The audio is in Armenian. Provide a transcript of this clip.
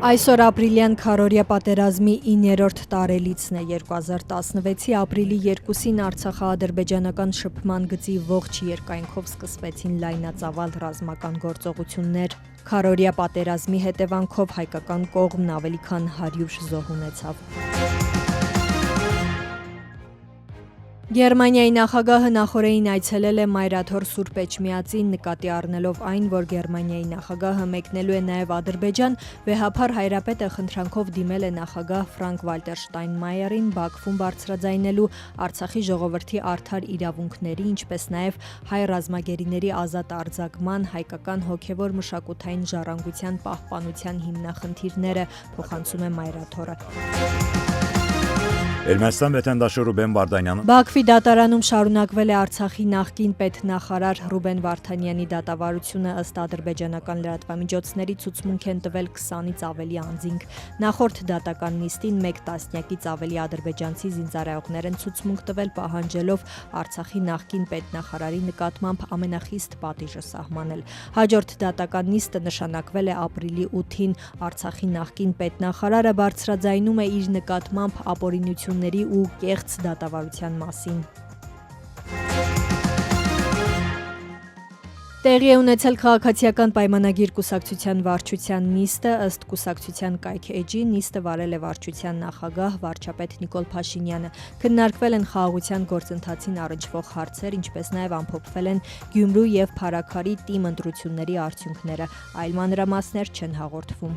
Այսօր ապրիլյան քարորյա պատերազմի 9-րդ տարելիցն է 2016-ի ապրիլի 2-ին Արցախա-ադրբեջանական շփման գծի ողջ երկայնքով սկսվեցին լայնածավալ ռազմական գործողություններ։ Քարորյա պատերազմի հետևանքով հայկական կողմն ավելի քան 100 զոհ ունեցավ։ Գերմանիայի նախագահը նախօրեին այցելել է Մայրաթոր Սուրբ Էջմիածին, նկատի առնելով այն, որ Գերմանիայի նախագահը մեկնելու է նաև Ադրբեջան, վեհափառ հայրապետը խնդրանքով դիմել է նախագահ Ֆրանկկ-Վալտեր Շտայնմայերին Բաքվում բարձրաձայնելու Արցախի ժողովրդի արդար իրավունքների, ինչպես նաև հայ ռազմագերիների ազատ արձակման, հայկական հոգևոր մշակութային ժառանգության պահպանության հիմնախնդիրները, փոխանցում է Մայրաթորը։ Ermənistan vətəndaşı Ruben Vardanyan Բաքվի դատարանում շարունակվել է Արցախի նախկին պետնախարար Ռուբեն Վարդանյանի դատավարությունը, ըստ ադրբեջանական լրատվամիջոցների ցուցմունք են տվել 20-ից ավելի անձինք։ Նախորդ դատական նիստին 1 տասնյակից ավելի ադրբեջանցի զինծառայողներ են ցուցմունք տվել, պահանջելով Արցախի նախկին պետնախարարի նկատմամբ ամենախիստ պատիժը սահմանել։ Հաջորդ դատական նիստը նշանակվել է ապրիլի 8-ին։ Արցախի նախկին պետնախարարը բարձրաձայնում է իր նկատմամբ ապօրինությունների ու կեղծ դատավարության մասին։ Տեղի է ունեցել քաղաքացիական պայմանագիր կուսակցության վարչության նիստը, ըստ կուսակցության կայք-էջի նիստը վարել է վարչության նախագահ վարչապետ Նիկոլ Փաշինյանը։ Քննարկվել են խաղաղության գործընթացին առնչվող հարցեր, ինչպես նաև ամփոփվել են Գյումրու եւ Փարաքարի ՏԻՄ ընտրությունների արդյունքները։ Այլ մանրամասներ չեն հաղորդվում։